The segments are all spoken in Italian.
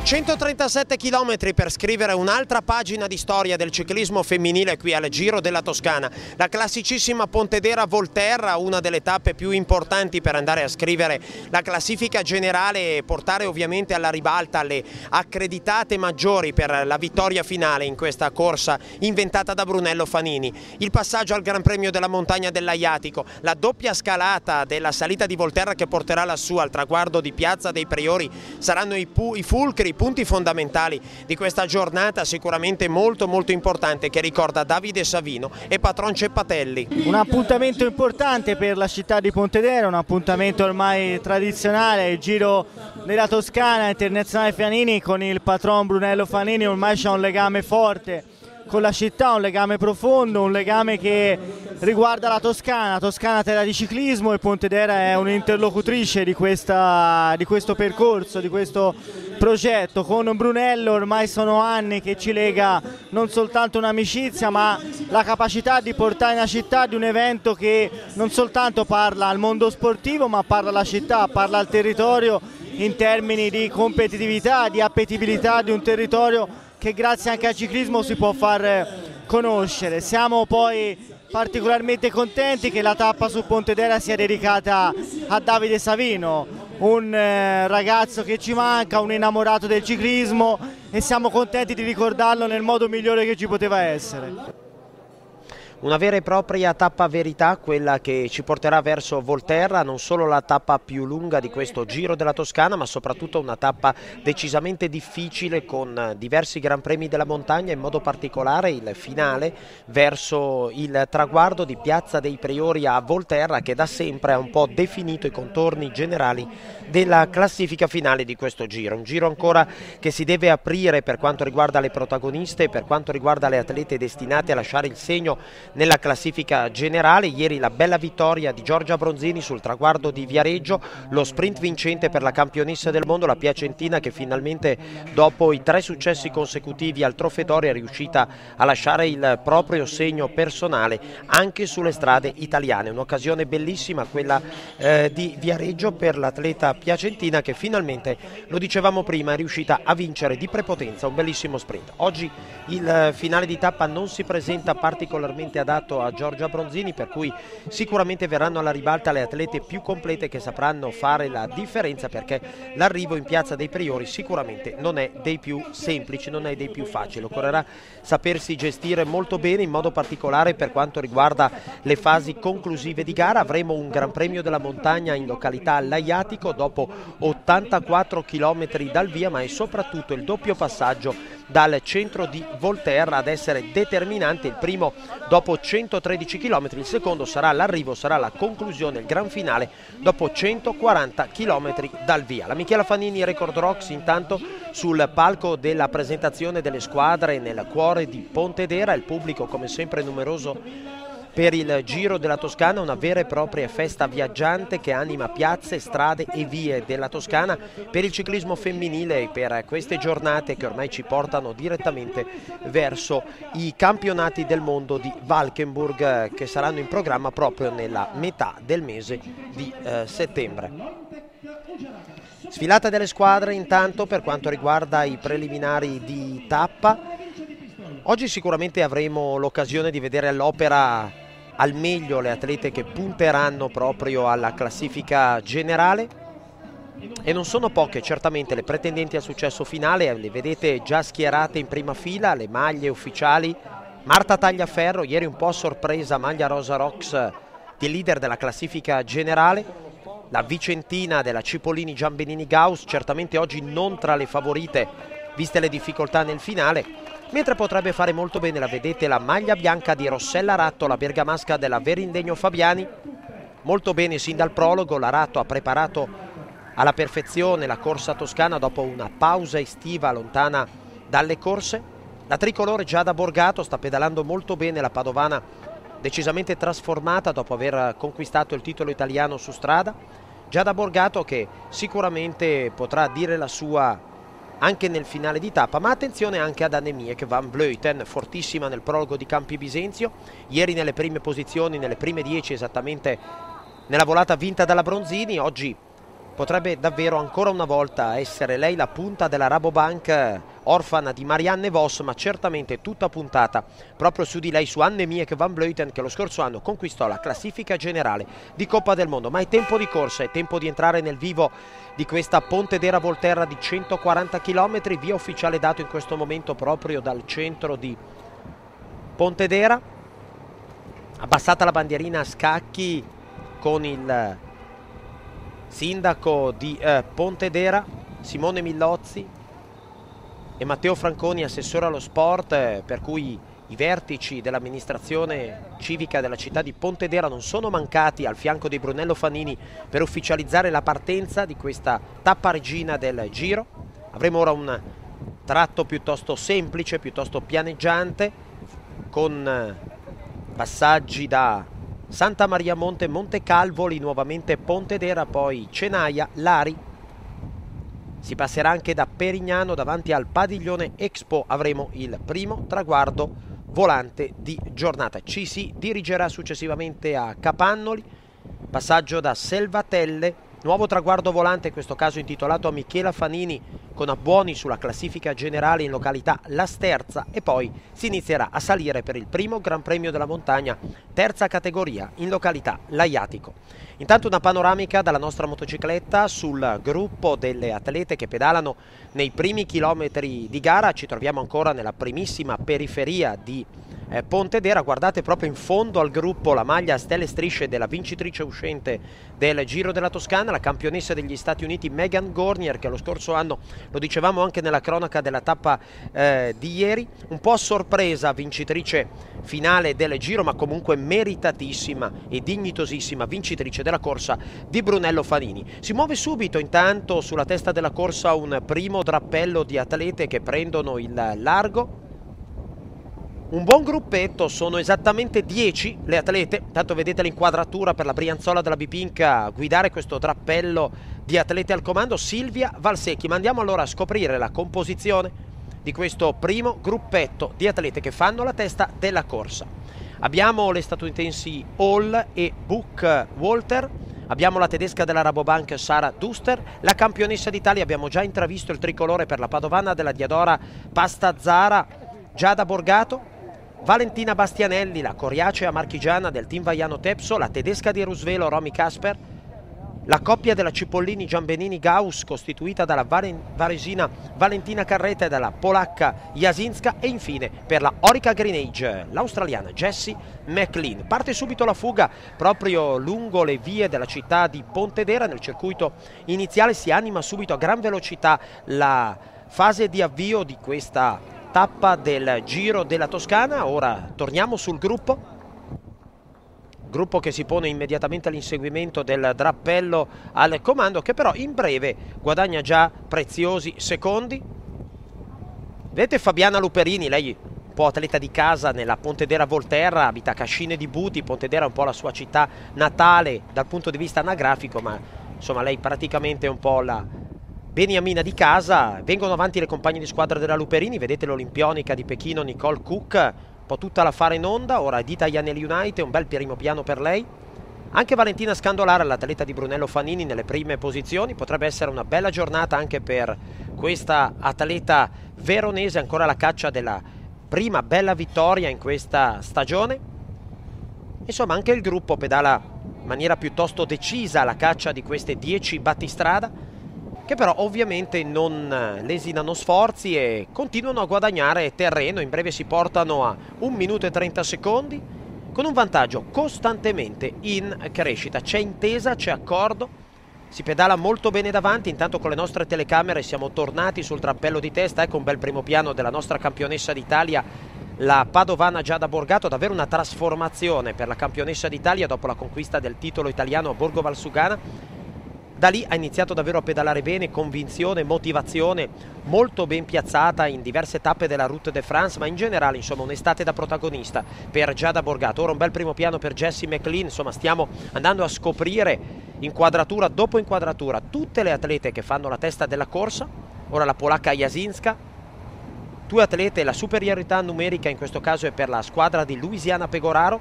137 km per scrivere un'altra pagina di storia del ciclismo femminile qui al Giro della Toscana. La classicissima Pontedera-Volterra, una delle tappe più importanti per andare a scrivere la classifica generale e portare ovviamente alla ribalta le accreditate maggiori per la vittoria finale in questa corsa inventata da Brunello Fanini. Il passaggio al Gran Premio della Montagna dell'Aiatico, la doppia scalata della salita di Volterra che porterà lassù al traguardo di Piazza dei Priori saranno i fulcri, i punti fondamentali di questa giornata sicuramente molto importante, che ricorda Davide Savino e Patron Ceppatelli. Un appuntamento importante per la città di Pontedera, un appuntamento ormai tradizionale, il Giro della Toscana Internazionale Fanini. Con il patron Brunello Fanini ormai c'è un legame forte con la città, un legame profondo, un legame che riguarda la Toscana, terra di ciclismo, e Pontedera è un'interlocutrice di questo percorso, di questo progetto. Con Brunello ormai sono anni che ci lega non soltanto un'amicizia, ma la capacità di portare nella città di un evento che non soltanto parla al mondo sportivo, ma parla alla città, parla al territorio in termini di competitività, di appetibilità di un territorio che grazie anche al ciclismo si può far conoscere. Siamo poi particolarmente contenti che la tappa su Pontedera sia dedicata a Davide Savino, un ragazzo che ci manca, un innamorato del ciclismo, e siamo contenti di ricordarlo nel modo migliore che ci poteva essere. Una vera e propria tappa verità, quella che ci porterà verso Volterra, non solo la tappa più lunga di questo Giro della Toscana, ma soprattutto una tappa decisamente difficile, con diversi Gran Premi della Montagna, in modo particolare il finale verso il traguardo di Piazza dei Priori a Volterra, che da sempre ha un po' definito i contorni generali della classifica finale di questo Giro. Un Giro ancora che si deve aprire per quanto riguarda le protagoniste, per quanto riguarda le atlete destinate a lasciare il segno nella classifica generale. Ieri la bella vittoria di Giorgia Bronzini sul traguardo di Viareggio, lo sprint vincente per la campionessa del mondo, la piacentina, che finalmente dopo i 3 successi consecutivi al Trofedoro è riuscita a lasciare il proprio segno personale anche sulle strade italiane. Un'occasione bellissima quella di Viareggio per l'atleta piacentina, che finalmente, lo dicevamo prima, è riuscita a vincere di prepotenza un bellissimo sprint. Oggi il finale di tappa non si presenta particolarmente adatto a Giorgia Bronzini, per cui sicuramente verranno alla ribalta le atlete più complete che sapranno fare la differenza, perché l'arrivo in Piazza dei Priori sicuramente non è dei più semplici, non è dei più facili. Occorrerà sapersi gestire molto bene, in modo particolare per quanto riguarda le fasi conclusive di gara. Avremo un Gran Premio della Montagna in località L'Aiatico dopo 84 km dal via, ma è soprattutto il doppio passaggio dal centro di Volterra ad essere determinante. Il primo dopo 113 km, il secondo sarà l'arrivo, sarà la conclusione, il gran finale dopo 140 km dal via. La Michela Fanini Record Rocks intanto sul palco della presentazione delle squadre nel cuore di Pontedera, il pubblico come sempre numeroso per il Giro della Toscana, una vera e propria festa viaggiante che anima piazze, strade e vie della Toscana per il ciclismo femminile e per queste giornate che ormai ci portano direttamente verso i campionati del mondo di Valkenburg, che saranno in programma proprio nella metà del mese di settembre. Sfilata delle squadre intanto per quanto riguarda i preliminari di tappa. Oggi sicuramente avremo l'occasione di vedere all'opera al meglio le atlete che punteranno proprio alla classifica generale, e non sono poche certamente le pretendenti al successo finale. Le vedete già schierate in prima fila, le maglie ufficiali. Marta Tagliaferro, ieri un po' a sorpresa, maglia rosa rocks di leader della classifica generale. La vicentina della Cipollini Giambellini Gauss, certamente oggi non tra le favorite viste le difficoltà nel finale, mentre potrebbe fare molto bene, la vedete, la maglia bianca di Rossella Ratto, la bergamasca della Verindegno Fabiani. Molto bene sin dal prologo, la Ratto ha preparato alla perfezione la corsa toscana dopo una pausa estiva lontana dalle corse. La tricolore Giada Borgato sta pedalando molto bene, la padovana decisamente trasformata dopo aver conquistato il titolo italiano su strada. Giada Borgato che sicuramente potrà dire la sua anche nel finale di tappa, ma attenzione anche ad Annemiek van Vleuten, fortissima nel prologo di Campi Bisenzio, ieri nelle prime posizioni, nelle prime 10 esattamente nella volata vinta dalla Bronzini. Oggi potrebbe davvero ancora una volta essere lei la punta della Rabobank, orfana di Marianne Vos, ma certamente tutta puntata proprio su di lei, su Annemiek van Vleuten, che lo scorso anno conquistò la classifica generale di Coppa del Mondo. Ma è tempo di corsa, è tempo di entrare nel vivo di questa Pontedera Volterra di 140 km, via ufficiale dato in questo momento proprio dal centro di Pontedera. Abbassata la bandierina a scacchi con il sindaco di Pontedera, Simone Millozzi, e Matteo Franconi, assessore allo sport, per cui i vertici dell'amministrazione civica della città di Pontedera non sono mancati al fianco di Brunello Fanini per ufficializzare la partenza di questa tappa regina del Giro. Avremo ora un tratto piuttosto semplice, piuttosto pianeggiante, con passaggi da Santa Maria Monte, Montecalvoli, nuovamente Pontedera, poi Cenaia, Lari. Si passerà anche da Perignano davanti al Padiglione Expo. Avremo il primo traguardo volante di giornata. Ci si dirigerà successivamente a Capannoli, passaggio da Selvatelle, nuovo traguardo volante, in questo caso intitolato a Michela Fanini, con abbuoni sulla classifica generale in località La Sterza, e poi si inizierà a salire per il primo Gran Premio della Montagna, terza categoria, in località Laiatico. Intanto una panoramica dalla nostra motocicletta sul gruppo delle atlete che pedalano nei primi chilometri di gara. Ci troviamo ancora nella primissima periferia di Pontedera. Guardate proprio in fondo al gruppo la maglia a stelle e strisce della vincitrice uscente del Giro della Toscana, la campionessa degli Stati Uniti Megan Gornier, che lo scorso anno, lo dicevamo anche nella cronaca della tappa di ieri, un po' a sorpresa vincitrice finale del Giro, ma comunque meritatissima e dignitosissima vincitrice della corsa di Brunello Fanini. Si muove subito intanto sulla testa della corsa un primo drappello di atlete che prendono il largo. Un buon gruppetto, sono esattamente 10 le atlete. Tanto vedete l'inquadratura per la Brianzola della Bipink a guidare questo drappello di atlete al comando, Silvia Valsecchi. Ma andiamo allora a scoprire la composizione di questo primo gruppetto di atlete che fanno la testa della corsa. Abbiamo le statunitensi Hall e Book Walter, abbiamo la tedesca della Rabobank Sara Duster, la campionessa d'Italia, abbiamo già intravisto il tricolore per la padovana della Diadora Pastazzara Giada Borgato, Valentina Bastianelli, la coriacea marchigiana del team Vaiano Tepso, la tedesca di Rusvelo Romy Kasper, la coppia della Cipollini Giambenini Gauss costituita dalla varesina Valentina Carreta e dalla polacca Jasinska, e infine per la Orica Green Age l'australiana Jessie McLean. Parte subito la fuga proprio lungo le vie della città di Pontedera. Nel circuito iniziale si anima subito a gran velocità la fase di avvio di questa tappa del Giro della Toscana. Ora torniamo sul gruppo che si pone immediatamente all'inseguimento del drappello al comando, che però in breve guadagna già preziosi secondi. Vedete Fabiana Luperini, lei un po' atleta di casa nella Pontedera Volterra, abita a Cascine di Buti. Pontedera è un po' la sua città natale dal punto di vista anagrafico, ma insomma lei praticamente è un po' la beniamina di casa. Vengono avanti le compagne di squadra della Luperini, vedete l'olimpionica di Pechino Nicole Cook, un po' tutta la fare in onda. Ora Dita Iannelli United, un bel primo piano per lei. Anche Valentina Scandolara, l'atleta di Brunello Fanini, nelle prime posizioni. Potrebbe essere una bella giornata anche per questa atleta veronese, ancora alla caccia della prima bella vittoria in questa stagione. Insomma, anche il gruppo pedala in maniera piuttosto decisa alla caccia di queste 10 battistrada, che però ovviamente non lesinano sforzi e continuano a guadagnare terreno. In breve si portano a 1 minuto e 30 secondi, con un vantaggio costantemente in crescita. C'è intesa, c'è accordo, si pedala molto bene davanti. Intanto con le nostre telecamere siamo tornati sul drappello di testa. Ecco un bel primo piano della nostra campionessa d'Italia, la padovana Giada Borgato. Davvero una trasformazione per la campionessa d'Italia dopo la conquista del titolo italiano a Borgo Valsugana. Da lì ha iniziato davvero a pedalare bene, convinzione, motivazione, molto ben piazzata in diverse tappe della Route de France, ma in generale insomma un'estate da protagonista per Giada Borgato. Ora un bel primo piano per Jessie McLean. Insomma stiamo andando a scoprire inquadratura dopo inquadratura tutte le atlete che fanno la testa della corsa. Ora la polacca Jasinska, 2 atlete, la superiorità numerica in questo caso è per la squadra di Louisiana Pegoraro,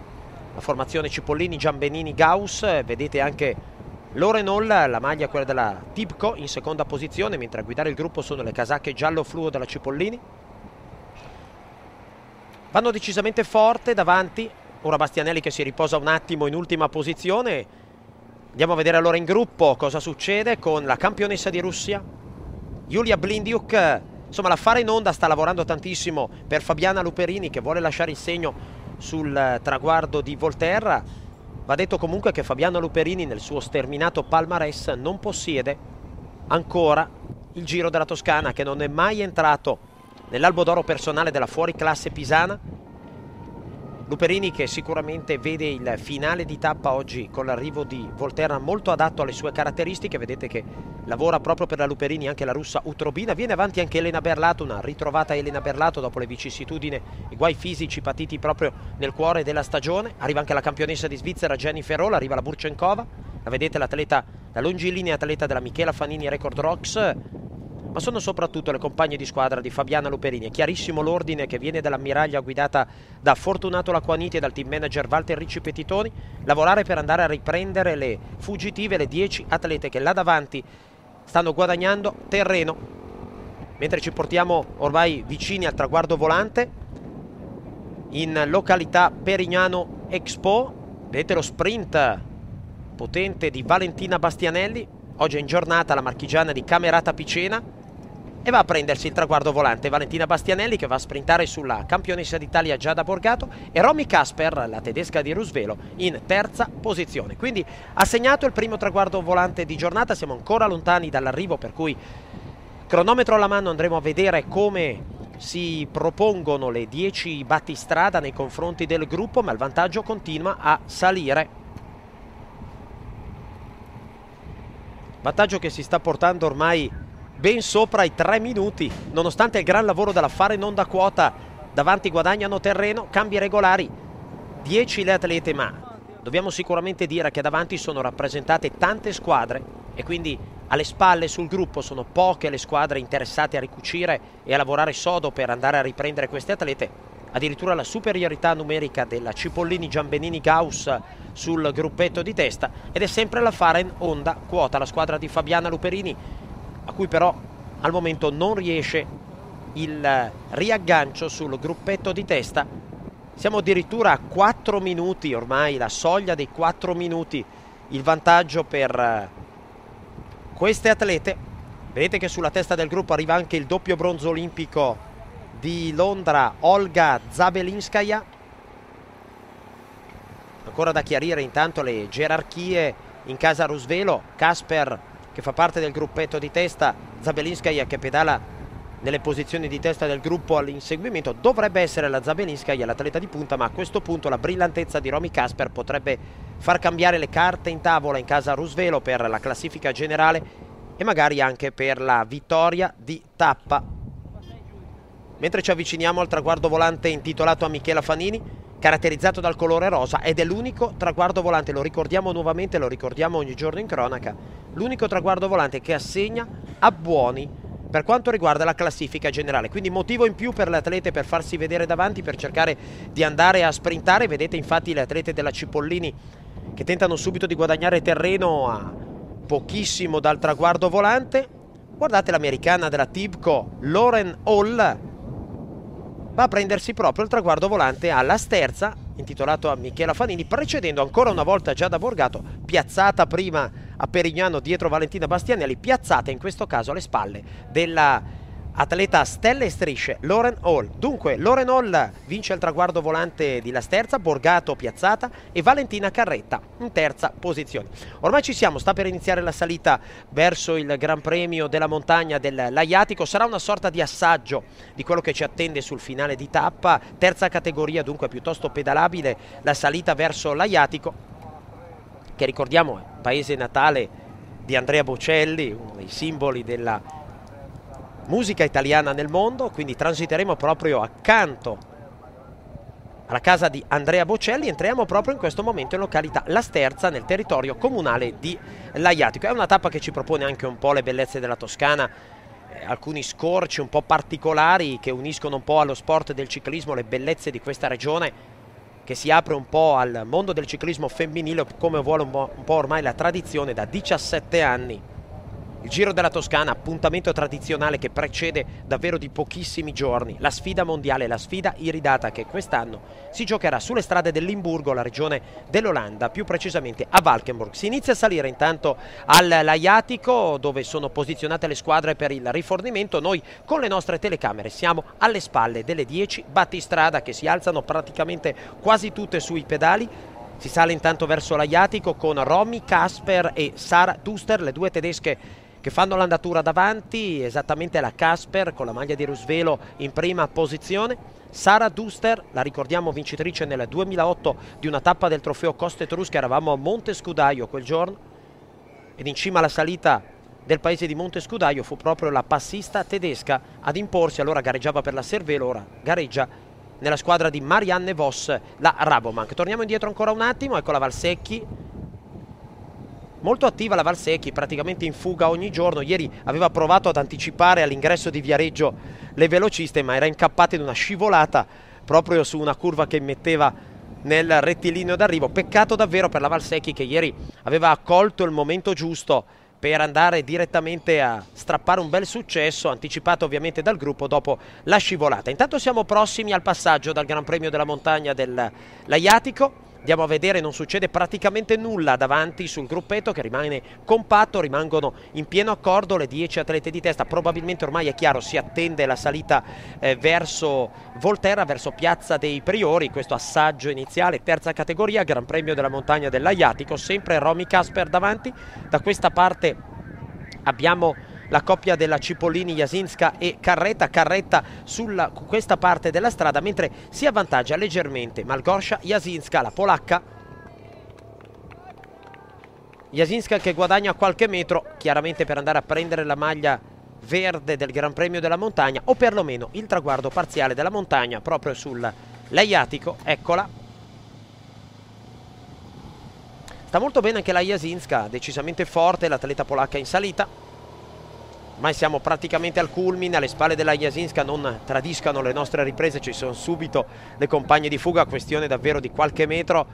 la formazione Cipollini Giambenini Gauss. Vedete anche Loren Hall, la maglia quella della Tibco, in seconda posizione, mentre a guidare il gruppo sono le casacche giallo fluo della Cipollini. Vanno decisamente forte davanti, ora Bastianelli che si riposa un attimo in ultima posizione. Andiamo a vedere allora in gruppo cosa succede con la campionessa di Russia, Julia Blindiuk. Insomma, l'affare in onda sta lavorando tantissimo per Fabiana Luperini, che vuole lasciare il segno sul traguardo di Volterra. Va detto comunque che Fabiana Luperini nel suo sterminato palmarès non possiede ancora il Giro della Toscana, che non è mai entrato nell'albo d'oro personale della fuoriclasse pisana. Luperini che sicuramente vede il finale di tappa oggi con l'arrivo di Volterra molto adatto alle sue caratteristiche. Vedete che lavora proprio per la Luperini anche la russa Utrobina. Viene avanti anche Elena Berlato, una ritrovata Elena Berlato dopo le vicissitudini, i guai fisici patiti proprio nel cuore della stagione. Arriva anche la campionessa di Svizzera Jennifer Hall, arriva la Burcenkova. La vedete, l'atleta, la longilinea atleta della Michela Fanini Record Rocks. Ma sono soprattutto le compagne di squadra di Fabiana Luperini. È chiarissimo l'ordine che viene dall'ammiraglia guidata da Fortunato Lacquaniti e dal team manager Walter Ricci Petitoni. Lavorare per andare a riprendere le fuggitive, le 10 atlete che là davanti stanno guadagnando terreno. Mentre ci portiamo ormai vicini al traguardo volante, in località Perignano Expo, vedete lo sprint potente di Valentina Bastianelli. Oggi è in giornata la marchigiana di Camerata Picena e va a prendersi il traguardo volante Valentina Bastianelli, che va a sprintare sulla campionessa d'Italia Giada Borgato, e Romy Kasper, la tedesca di Rusvelo, in terza posizione. Quindi ha segnato il primo traguardo volante di giornata. Siamo ancora lontani dall'arrivo, per cui cronometro alla mano andremo a vedere come si propongono le 10 battistrada nei confronti del gruppo, ma il vantaggio continua a salire. Vantaggio che si sta portando ormai ben sopra i 3 minuti, nonostante il gran lavoro dell'affare non da quota. Davanti guadagnano terreno, cambi regolari, 10 le atlete, ma dobbiamo sicuramente dire che davanti sono rappresentate tante squadre e quindi alle spalle sul gruppo sono poche le squadre interessate a ricucire e a lavorare sodo per andare a riprendere queste atlete. Addirittura la superiorità numerica della Cipollini, Giambenini, Gauss sul gruppetto di testa, ed è sempre l'affare in onda quota la squadra di Fabiana Luperini, a cui però al momento non riesce il riaggancio sul gruppetto di testa. Siamo addirittura a 4 minuti ormai, la soglia dei 4 minuti, il vantaggio per queste atlete. Vedete che sulla testa del gruppo arriva anche il doppio bronzo olimpico di Londra, Olga Zabelinskaya. Ancora da chiarire intanto le gerarchie in casa Rusvelo. Kasper che fa parte del gruppetto di testa, Zabelinskaya che pedala nelle posizioni di testa del gruppo all'inseguimento. Dovrebbe essere la Zabelinskaya l'atleta di punta, ma a questo punto la brillantezza di Romy Kasper potrebbe far cambiare le carte in tavola in casa Rusvelo per la classifica generale e magari anche per la vittoria di tappa. Mentre ci avviciniamo al traguardo volante intitolato a Michela Fanini, caratterizzato dal colore rosa, ed è l'unico traguardo volante, lo ricordiamo nuovamente, lo ricordiamo ogni giorno in cronaca, l'unico traguardo volante che assegna abbuoni per quanto riguarda la classifica generale. Quindi motivo in più per le atlete per farsi vedere davanti, per cercare di andare a sprintare. Vedete infatti le atlete della Cipollini che tentano subito di guadagnare terreno a pochissimo dal traguardo volante. Guardate l'americana della Tibco, Loren Hall, va a prendersi proprio il traguardo volante alla sterza, intitolato a Michela Fanini, precedendo ancora una volta Giada Borgato, piazzata prima a Perignano dietro Valentina Bastianelli, piazzata in questo caso alle spalle della atleta a stelle e strisce Loren Hall. Dunque Loren Hall vince il traguardo volante di La Sterza, Borgato piazzata e Valentina Carretta in terza posizione. Ormai ci siamo, sta per iniziare la salita verso il Gran Premio della montagna del Laiatico. Sarà una sorta di assaggio di quello che ci attende sul finale di tappa. Terza categoria, dunque piuttosto pedalabile, la salita verso Laiatico, che ricordiamo è paese natale di Andrea Bocelli, uno dei simboli della musica italiana nel mondo. Quindi transiteremo proprio accanto alla casa di Andrea Bocelli. Entriamo proprio in questo momento in località La Sterza, nel territorio comunale di Laiatico. È una tappa che ci propone anche un po' le bellezze della Toscana, alcuni scorci un po' particolari che uniscono un po' allo sport del ciclismo le bellezze di questa regione. che si apre un po' al mondo del ciclismo femminile come vuole un po' ormai la tradizione da 17 anni. Il Giro della Toscana, appuntamento tradizionale che precede davvero di pochissimi giorni la sfida mondiale, la sfida iridata che quest'anno si giocherà sulle strade del Limburgo, la regione dell'Olanda, più precisamente a Valkenburg. Si inizia a salire intanto all'Aiatico, dove sono posizionate le squadre per il rifornimento. Noi con le nostre telecamere siamo alle spalle delle 10 battistrada che si alzano praticamente quasi tutte sui pedali. Si sale intanto verso l'Aiatico con Romy Kasper e Sarah Duster, le due tedesche che fanno l'andatura davanti, esattamente la Kasper con la maglia di Rusvelo in prima posizione. Sarah Duster, la ricordiamo vincitrice nel 2008 di una tappa del trofeo Coste Etrusche, eravamo a Monte Scudaio quel giorno, ed in cima alla salita del paese di Monte Scudaio fu proprio la passista tedesca ad imporsi. Allora gareggiava per la Cervelo, ora gareggia nella squadra di Marianne Vos, la Rabobank. Torniamo indietro ancora un attimo, ecco la Valsecchi. Molto attiva la Valsecchi, praticamente in fuga ogni giorno. Ieri aveva provato ad anticipare all'ingresso di Viareggio le velociste, ma era incappata in una scivolata proprio su una curva che metteva nel rettilineo d'arrivo. Peccato davvero per la Valsecchi, che ieri aveva accolto il momento giusto per andare direttamente a strappare un bel successo, anticipato ovviamente dal gruppo dopo la scivolata. Intanto siamo prossimi al passaggio dal Gran Premio della Montagna dell'Aiatico. Andiamo a vedere, non succede praticamente nulla davanti sul gruppetto che rimane compatto, rimangono in pieno accordo le 10 atlete di testa. Probabilmente ormai è chiaro, si attende la salita verso Volterra, verso Piazza dei Priori, questo assaggio iniziale, terza categoria, Gran Premio della Montagna dell'Aiatico, sempre Romy Kasper davanti. Da questa parte abbiamo la coppia della Cipollini, Jasinska e Carretta su questa parte della strada, mentre si avvantaggia leggermente Malgorzata Jasinska, la polacca. Jasinska che guadagna qualche metro, chiaramente per andare a prendere la maglia verde del Gran Premio della Montagna, o perlomeno il traguardo parziale della montagna proprio sull'Aiatico. Eccola. Sta molto bene anche la Jasinska, decisamente forte l'atleta polacca in salita. Ormai siamo praticamente al culmine, alle spalle della Jasinska, non tradiscano le nostre riprese, ci sono subito le compagne di fuga, questione davvero di qualche metro.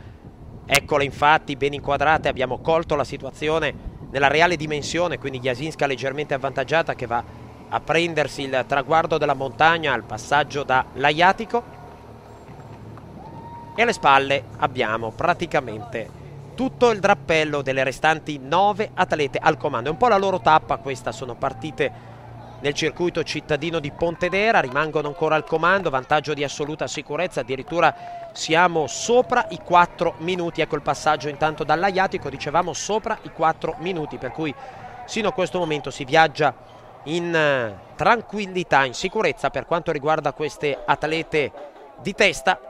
Eccole infatti, ben inquadrate, abbiamo colto la situazione nella reale dimensione, quindi Jasinska leggermente avvantaggiata che va a prendersi il traguardo della montagna al passaggio dall'Aiatico. E alle spalle abbiamo praticamente tutto il drappello delle restanti 9 atlete al comando. È un po' la loro tappa questa, sono partite nel circuito cittadino di Pontedera, rimangono ancora al comando, vantaggio di assoluta sicurezza, addirittura siamo sopra i 4 minuti. Ecco il passaggio intanto dall'Aiatico, dicevamo sopra i 4 minuti, per cui sino a questo momento si viaggia in tranquillità, in sicurezza per quanto riguarda queste atlete di testa.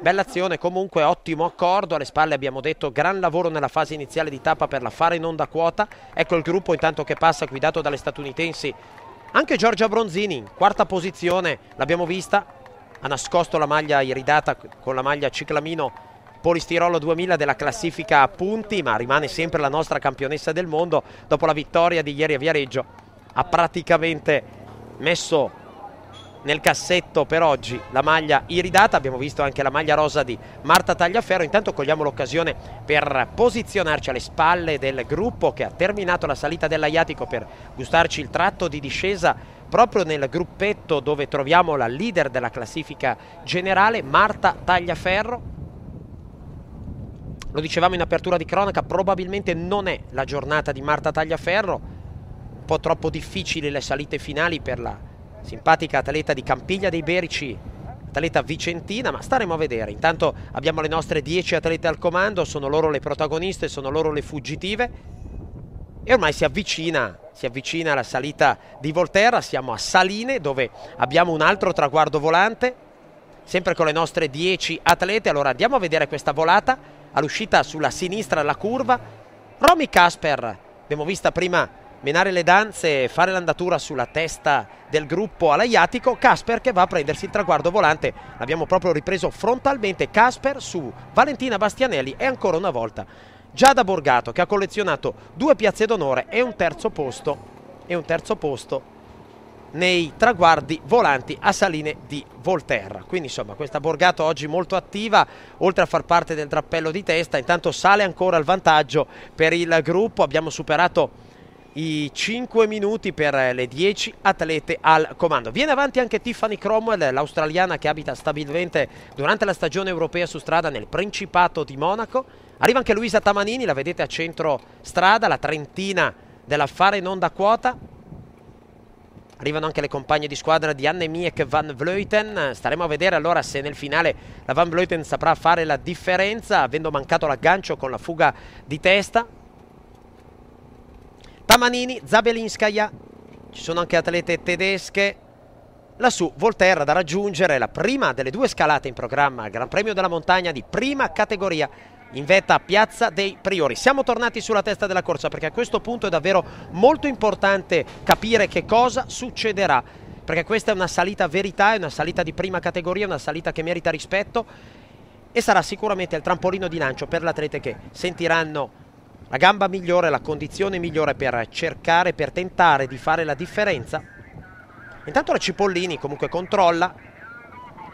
Bella azione comunque, ottimo accordo, alle spalle abbiamo detto gran lavoro nella fase iniziale di tappa per la fare in onda quota. Ecco il gruppo intanto che passa, guidato dalle statunitensi, anche Giorgia Bronzini in quarta posizione, l'abbiamo vista, ha nascosto la maglia iridata con la maglia ciclamino Polistirolo 2000 della classifica a punti, ma rimane sempre la nostra campionessa del mondo. Dopo la vittoria di ieri a Viareggio ha praticamente messo nel cassetto per oggi la maglia iridata. Abbiamo visto anche la maglia rosa di Marta Tagliaferro. Intanto cogliamo l'occasione per posizionarci alle spalle del gruppo che ha terminato la salita dell'Aiatico, per gustarci il tratto di discesa proprio nel gruppetto dove troviamo la leader della classifica generale, Marta Tagliaferro. Lo dicevamo in apertura di cronaca, probabilmente non è la giornata di Marta Tagliaferro, un po' troppo difficili le salite finali per la simpatica atleta di Campiglia dei Berici, atleta vicentina, ma staremo a vedere. Intanto abbiamo le nostre 10 atlete al comando, sono loro le protagoniste, sono loro le fuggitive, e ormai si avvicina la salita di Volterra. Siamo a Saline, dove abbiamo un altro traguardo volante, sempre con le nostre 10 atlete. Allora andiamo a vedere questa volata, all'uscita sulla sinistra la curva, Romy Kasper, abbiamo vista prima menare le danze e fare l'andatura sulla testa del gruppo all'Aiatico. Kasper che va a prendersi il traguardo volante, l'abbiamo proprio ripreso frontalmente. Kasper su Valentina Bastianelli e ancora una volta Giada Borgato, che ha collezionato 2 piazze d'onore e un terzo posto nei traguardi volanti a Saline di Volterra. Quindi insomma questa Borgato oggi molto attiva, oltre a far parte del drappello di testa. Intanto sale ancora il vantaggio per il gruppo, abbiamo superato i 5 minuti per le 10 atlete al comando. Viene avanti anche Tiffany Cromwell, l'australiana che abita stabilmente durante la stagione europea su strada nel Principato di Monaco. Arriva anche Luisa Tamanini, la vedete a centro strada, la trentina della Fare Non da Quota. Arrivano anche le compagne di squadra di Annemiek van Vleuten. Staremo a vedere allora se nel finale la Van Vleuten saprà fare la differenza, avendo mancato l'aggancio con la fuga di testa. Tamanini, Zabelinskaya, ci sono anche atlete tedesche. Lassù Volterra da raggiungere, la prima delle 2 scalate in programma al Gran Premio della Montagna di prima categoria in vetta a Piazza dei Priori. Siamo tornati sulla testa della corsa perché a questo punto è davvero molto importante capire che cosa succederà, perché questa è una salita verità, è una salita di prima categoria, una salita che merita rispetto e sarà sicuramente il trampolino di lancio per le atlete che sentiranno la gamba migliore, la condizione migliore per cercare, per tentare di fare la differenza. Intanto la Cipollini comunque controlla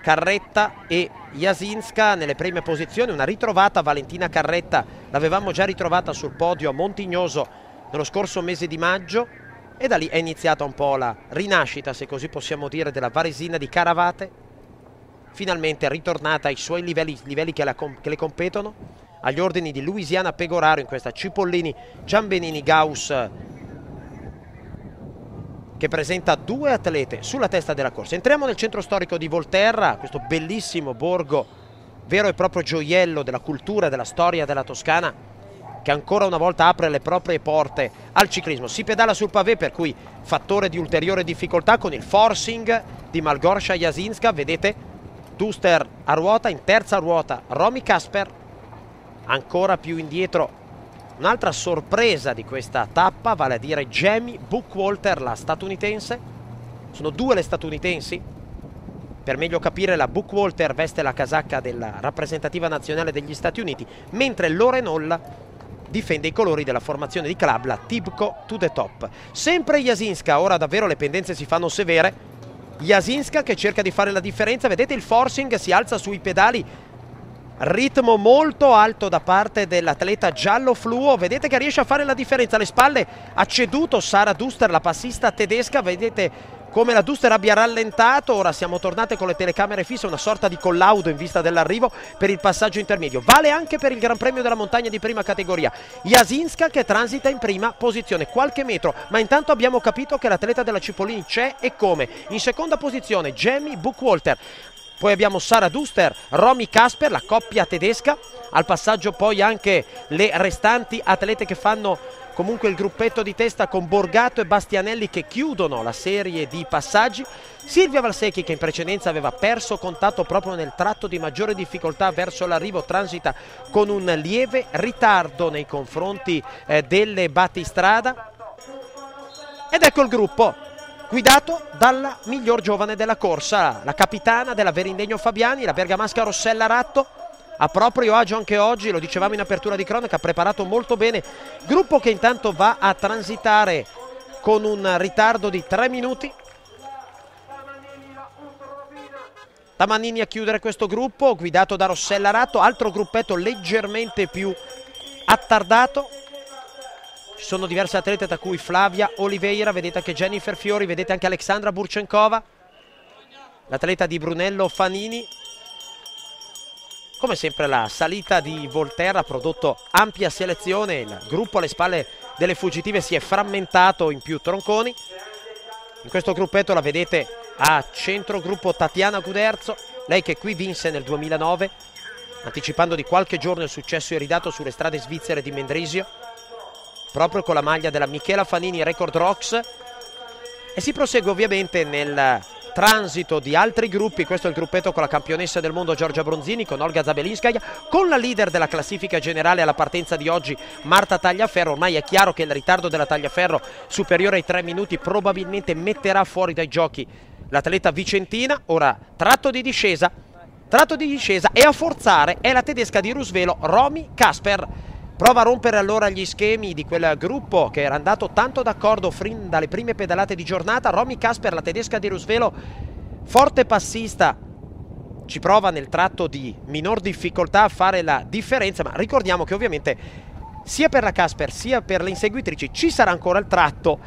Carretta e Jasinska nelle prime posizioni. Una ritrovata Valentina Carretta, l'avevamo già ritrovata sul podio a Montignoso nello scorso mese di maggio e da lì è iniziata un po' la rinascita, se così possiamo dire, della varesina di Caravate, finalmente ritornata ai suoi livelli che le competono, agli ordini di Louisiana Pegoraro in questa Cipollini Giambenini Gauss che presenta 2 atlete sulla testa della corsa. Entriamo nel centro storico di Volterra, questo bellissimo borgo, vero e proprio gioiello della cultura e della storia della Toscana, che ancora una volta apre le proprie porte al ciclismo. Si pedala sul pavé, per cui fattore di ulteriore difficoltà con il forcing di Malgorzata Jasinska. Vedete Duster a ruota, in terza ruota Romy Kasper. Ancora più indietro un'altra sorpresa di questa tappa, vale a dire Jamie Bookwalter, la statunitense. Sono 2 le statunitensi. Per meglio capire, la Bookwalter veste la casacca della rappresentativa nazionale degli Stati Uniti, mentre Lauren Hall difende i colori della formazione di club, la Tibco to the Top. Sempre Jasinska, ora davvero le pendenze si fanno severe. Jasinska che cerca di fare la differenza, vedete il forcing, si alza sui pedali, ritmo molto alto da parte dell'atleta giallo fluo, vedete che riesce a fare la differenza. Alle spalle ha ceduto Sara Duster, la passista tedesca, vedete come la Duster abbia rallentato. Ora siamo tornate con le telecamere fisse, una sorta di collaudo in vista dell'arrivo per il passaggio intermedio. Vale anche per il Gran Premio della Montagna di prima categoria. Jasinska che transita in prima posizione, qualche metro, ma intanto abbiamo capito che l'atleta della Cipollini c'è e come. In seconda posizione Jamie Bookwalter. Poi abbiamo Sara Duster, Romy Kasper, la coppia tedesca. Al passaggio poi anche le restanti atlete che fanno comunque il gruppetto di testa, con Borgato e Bastianelli che chiudono la serie di passaggi. Silvia Valsecchi, che in precedenza aveva perso contatto proprio nel tratto di maggiore difficoltà verso l'arrivo, transita con un lieve ritardo nei confronti delle battistrada. Ed ecco il gruppo guidato dalla miglior giovane della corsa, la capitana della Verindegno Fabiani, la bergamasca Rossella Ratto. A proprio agio anche oggi, lo dicevamo in apertura di cronaca, ha preparato molto bene. Gruppo che intanto va a transitare con un ritardo di 3 minuti. Tamanini a chiudere questo gruppo, guidato da Rossella Ratto. Altro gruppetto leggermente più attardato. Ci sono diverse atlete, tra cui Flavia Oliveira, vedete anche Jennifer Fiori, vedete anche Alexandra Burcenkova, l'atleta di Brunello Fanini. Come sempre la salita di Volterra ha prodotto ampia selezione, il gruppo alle spalle delle fuggitive si è frammentato in più tronconi. In questo gruppetto la vedete a centro gruppo Tatiana Guderzo, lei che qui vinse nel 2009, anticipando di qualche giorno il successo iridato sulle strade svizzere di Mendrisio, proprio con la maglia della Michela Fanini Record Rocks. E si prosegue ovviamente nel transito di altri gruppi. Questo è il gruppetto con la campionessa del mondo Giorgia Bronzini, con Olga Zabelinskaya, con la leader della classifica generale alla partenza di oggi Marta Tagliaferro. Ormai è chiaro che il ritardo della Tagliaferro, superiore ai 3 minuti, probabilmente metterà fuori dai giochi l'atleta vicentina. Ora tratto di discesa, e a forzare è la tedesca di Rusvelo Romy Kasper. Prova a rompere allora gli schemi di quel gruppo che era andato tanto d'accordo fin dalle prime pedalate di giornata. Romy Kasper, la tedesca di Rusvelo, forte passista, ci prova nel tratto di minor difficoltà a fare la differenza, ma ricordiamo che ovviamente sia per la Kasper sia per le inseguitrici ci sarà ancora il tratto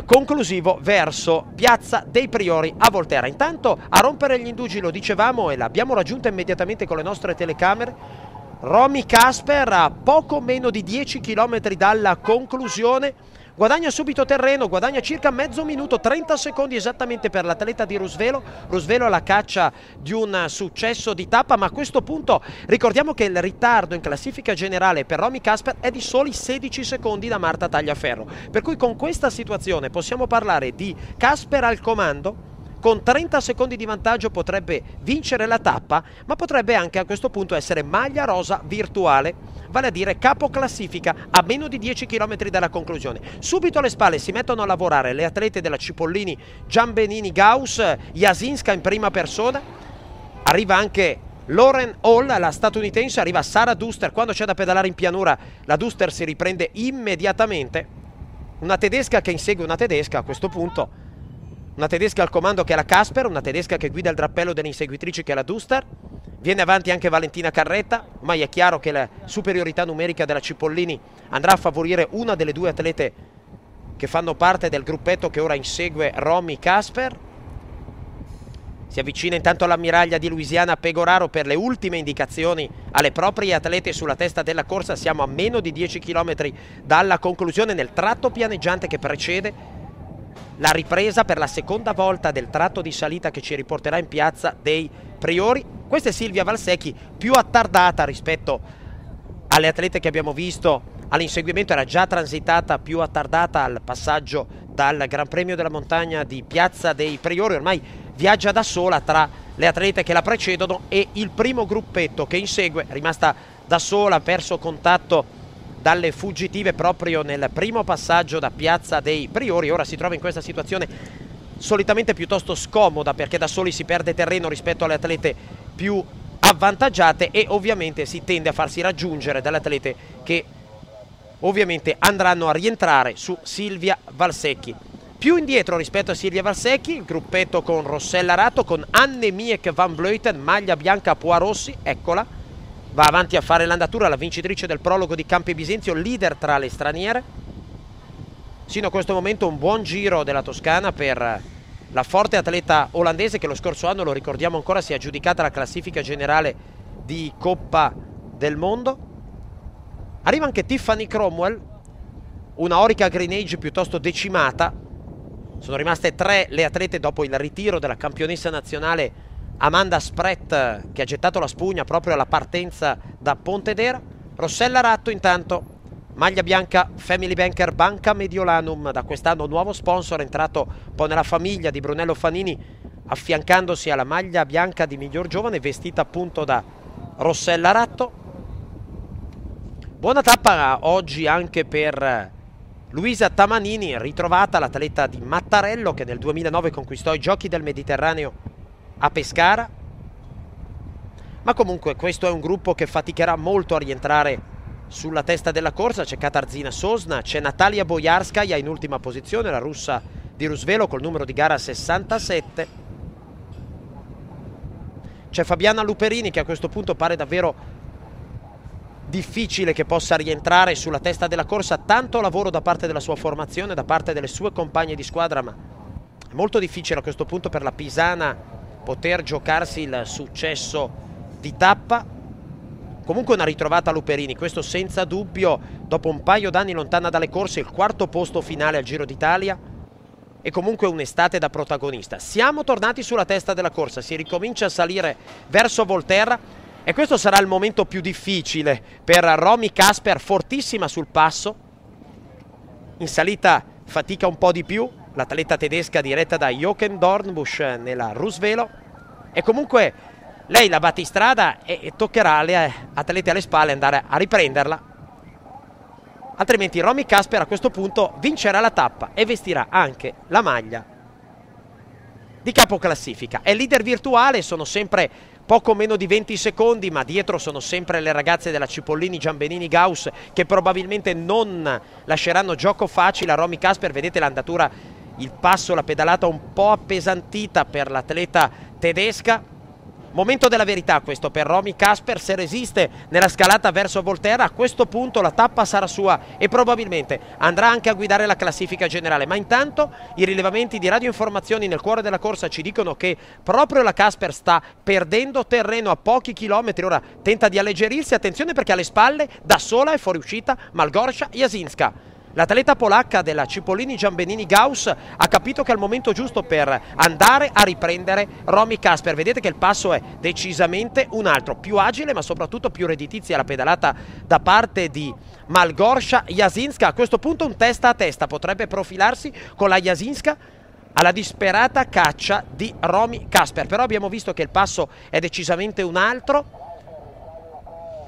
conclusivo verso Piazza dei Priori a Volterra. Intanto a rompere gli indugi, lo dicevamo e l'abbiamo raggiunta immediatamente con le nostre telecamere, Romy Kasper a poco meno di 10 km dalla conclusione, guadagna subito terreno, guadagna circa mezzo minuto, 30 secondi esattamente per l'atleta di Rusvelo. Rusvelo alla caccia di un successo di tappa, ma a questo punto ricordiamo che il ritardo in classifica generale per Romy Kasper è di soli 16 secondi da Marta Tagliaferro, per cui con questa situazione possiamo parlare di Kasper al comando. Con 30 secondi di vantaggio potrebbe vincere la tappa, ma potrebbe anche a questo punto essere maglia rosa virtuale, vale a dire capo classifica a meno di 10 km dalla conclusione. Subito alle spalle si mettono a lavorare le atlete della Cipollini, Giambenini, Gauss, Jasinska in prima persona. Arriva anche Lauren Hall, la statunitense, arriva Sara Duster. Quando c'è da pedalare in pianura la Duster si riprende immediatamente. Una tedesca che insegue una tedesca a questo punto. Una tedesca al comando che è la Kasper, una tedesca che guida il drappello delle inseguitrici che è la Duster. Viene avanti anche Valentina Carretta, ma è chiaro che la superiorità numerica della Cipollini andrà a favorire una delle due atlete che fanno parte del gruppetto che ora insegue Romy Kasper. Si avvicina intanto l'ammiraglia di Louisiana Pegoraro per le ultime indicazioni alle proprie atlete sulla testa della corsa. Siamo a meno di 10 km dalla conclusione nel tratto pianeggiante che precede la ripresa per la seconda volta del tratto di salita che ci riporterà in Piazza dei Priori. Questa è Silvia Valsecchi, più attardata rispetto alle atlete che abbiamo visto all'inseguimento, era già transitata più attardata al passaggio dal Gran Premio della Montagna di Piazza dei Priori. Ormai viaggia da sola tra le atlete che la precedono e il primo gruppetto che insegue, rimasta da sola, ha perso contatto dalle fuggitive proprio nel primo passaggio da Piazza dei Priori. Ora si trova in questa situazione solitamente piuttosto scomoda, perché da soli si perde terreno rispetto alle atlete più avvantaggiate e ovviamente si tende a farsi raggiungere dalle atlete che ovviamente andranno a rientrare su Silvia Valsecchi. Più indietro rispetto a Silvia Valsecchi il gruppetto con Rossella Ratto, con Anne Miek van Vleuten, maglia bianca a pois rossi, eccola. Va avanti a fare l'andatura la vincitrice del prologo di Campi Bisenzio, leader tra le straniere. Sino a questo momento un buon giro della Toscana per la forte atleta olandese che lo scorso anno, lo ricordiamo ancora, si è aggiudicata la classifica generale di Coppa del Mondo. Arriva anche Tiffany Cromwell, una Orica Green Age piuttosto decimata. Sono rimaste 3 le atlete dopo il ritiro della campionessa nazionale Amanda Spratt, che ha gettato la spugna proprio alla partenza da Pontedera. Rossella Ratto intanto, maglia bianca Family Banker Banca Mediolanum, da quest'anno nuovo sponsor, entrato un po' nella famiglia di Brunello Fanini, affiancandosi alla maglia bianca di miglior giovane, vestita appunto da Rossella Ratto. Buona tappa oggi anche per Luisa Tamanini, ritrovata l'atleta di Mattarello che nel 2009 conquistò i Giochi del Mediterraneo a Pescara. Ma comunque questo è un gruppo che faticherà molto a rientrare sulla testa della corsa. C'è Katarzyna Sosna, c'è Natalia Bojarskaja in ultima posizione, la russa di Rusvelo col numero di gara 67. C'è Fabiana Luperini che a questo punto pare davvero difficile che possa rientrare sulla testa della corsa. Tanto lavoro da parte della sua formazione, da parte delle sue compagne di squadra, ma è molto difficile a questo punto per la pisana poter giocarsi il successo di tappa. Comunque una ritrovata Luperini, questo senza dubbio, dopo un paio d'anni lontana dalle corse, il quarto posto finale al Giro d'Italia e comunque un'estate da protagonista. Siamo tornati sulla testa della corsa, si ricomincia a salire verso Volterra e questo sarà il momento più difficile per Romy Kasper, fortissima sul passo. In salita fatica un po' di più l'atleta tedesca diretta da Jochen Dornbusch nella Rusvelo, e comunque lei la battistrada e toccherà alle atlete alle spalle andare a riprenderla, altrimenti Romy Kasper a questo punto vincerà la tappa e vestirà anche la maglia di capoclassifica. È leader virtuale, sono sempre poco meno di 20 secondi, ma dietro sono sempre le ragazze della Cipollini, Giambenini, Gauss, che probabilmente non lasceranno gioco facile a Romy Kasper. Vedete l'andatura, il passo, la pedalata un po' appesantita per l'atleta tedesca. Momento della verità questo per Romy Kasper, se resiste nella scalata verso Volterra a questo punto la tappa sarà sua e probabilmente andrà anche a guidare la classifica generale, ma intanto i rilevamenti di radioinformazioni nel cuore della corsa ci dicono che proprio la Kasper sta perdendo terreno a pochi chilometri. Ora tenta di alleggerirsi, attenzione perché alle spalle da sola è fuoriuscita Malgorzata Jasinska. L'atleta polacca della Cipollini, Giambenini, Gauss ha capito che è il momento giusto per andare a riprendere Romy Kasper. Vedete che il passo è decisamente un altro, più agile ma soprattutto più redditizia la pedalata da parte di Malgorzata Jasinska. A questo punto un testa a testa potrebbe profilarsi con la Jasinska alla disperata caccia di Romy Kasper, però abbiamo visto che il passo è decisamente un altro.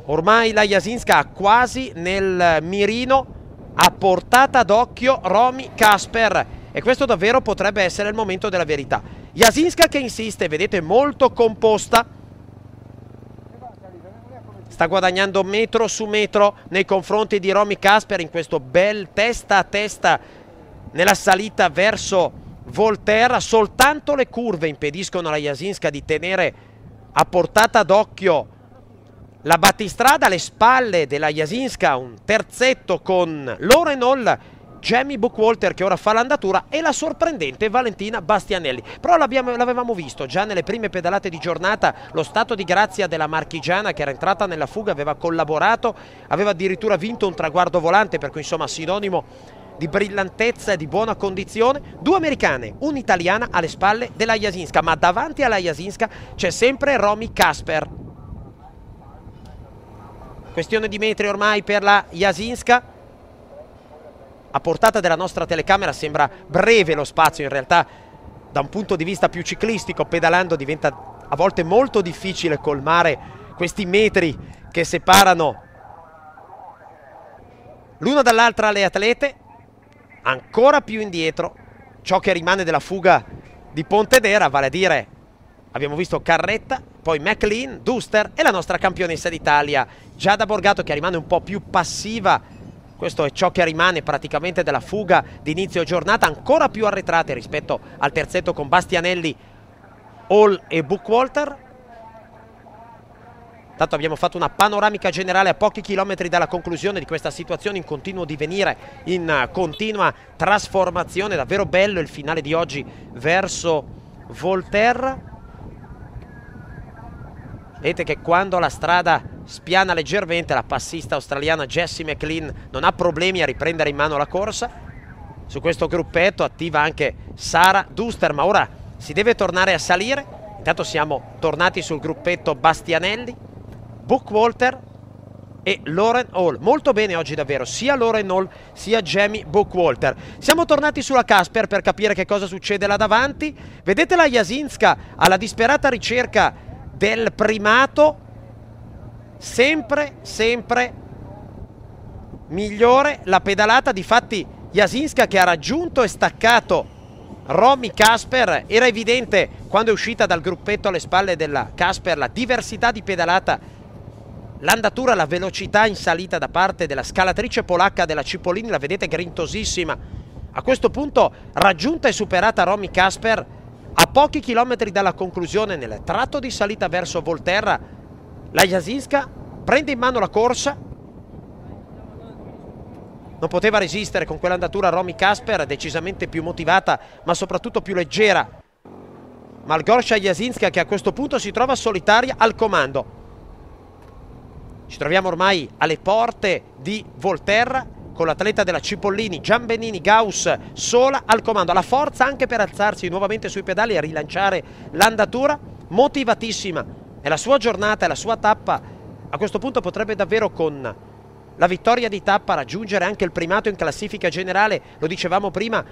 Ormai la Jasinska ha quasi nel mirino, a portata d'occhio, Romy Kasper, e questo davvero potrebbe essere il momento della verità. Jasinska che insiste, vedete, molto composta, sta guadagnando metro su metro nei confronti di Romy Kasper in questo bel testa a testa nella salita verso Volterra. Soltanto le curve impediscono alla Jasinska di tenere a portata d'occhio la battistrada. Alle spalle della Jasinska un terzetto con Lauren Hall, Jamie Buckwalter che ora fa l'andatura e la sorprendente Valentina Bastianelli. Però l'avevamo visto già nelle prime pedalate di giornata, lo stato di grazia della marchigiana che era entrata nella fuga, aveva collaborato, aveva addirittura vinto un traguardo volante, per cui insomma sinonimo di brillantezza e di buona condizione. Due americane, un'italiana alle spalle della Jasinska, ma davanti alla Jasinska c'è sempre Romy Kasper. Questione di metri ormai per la Jasinska. A portata della nostra telecamera sembra breve lo spazio, in realtà da un punto di vista più ciclistico pedalando diventa a volte molto difficile colmare questi metri che separano l'una dall'altra le atlete. Ancora più indietro ciò che rimane della fuga di Pontedera, vale a dire abbiamo visto Carretta, poi McLean, Duster e la nostra campionessa d'Italia Giada Borgato, che rimane un po' più passiva. Questo è ciò che rimane praticamente della fuga di inizio giornata, ancora più arretrate rispetto al terzetto con Bastianelli, Hall e Buckwalter. Tanto abbiamo fatto una panoramica generale a pochi chilometri dalla conclusione di questa situazione in continuo divenire, in continua trasformazione. Davvero bello il finale di oggi verso Volterra. Vedete che quando la strada spiana leggermente la passista australiana Jessie McLean non ha problemi a riprendere in mano la corsa. Su questo gruppetto attiva anche Sara Duster, ma ora si deve tornare a salire. Intanto siamo tornati sul gruppetto Bastianelli, Buckwalter e Lauren Hall. Molto bene oggi davvero, sia Lauren Hall sia Jamie Buckwalter. Siamo tornati sulla Kasper per capire che cosa succede là davanti. Vedete la Jasinska alla disperata ricerca del primato, sempre migliore la pedalata. Difatti Jasinska che ha raggiunto e staccato Romy Kasper. Era evidente quando è uscita dal gruppetto alle spalle della Kasper la diversità di pedalata, l'andatura, la velocità in salita da parte della scalatrice polacca della Cipollini. La vedete grintosissima. A questo punto raggiunta e superata Romy Kasper a pochi chilometri dalla conclusione nel tratto di salita verso Volterra. La Jasinska prende in mano la corsa, non poteva resistere con quell'andatura Romy Kasper, decisamente più motivata ma soprattutto più leggera Malgorzata Jasinska, che a questo punto si trova solitaria al comando. Ci troviamo ormai alle porte di Volterra con l'atleta della Cipollini, Giambenini, Gauss sola al comando. Ha la forza anche per alzarsi nuovamente sui pedali e rilanciare l'andatura, motivatissima. È la sua giornata, è la sua tappa. A questo punto potrebbe davvero con la vittoria di tappa raggiungere anche il primato in classifica generale. Lo dicevamo prima,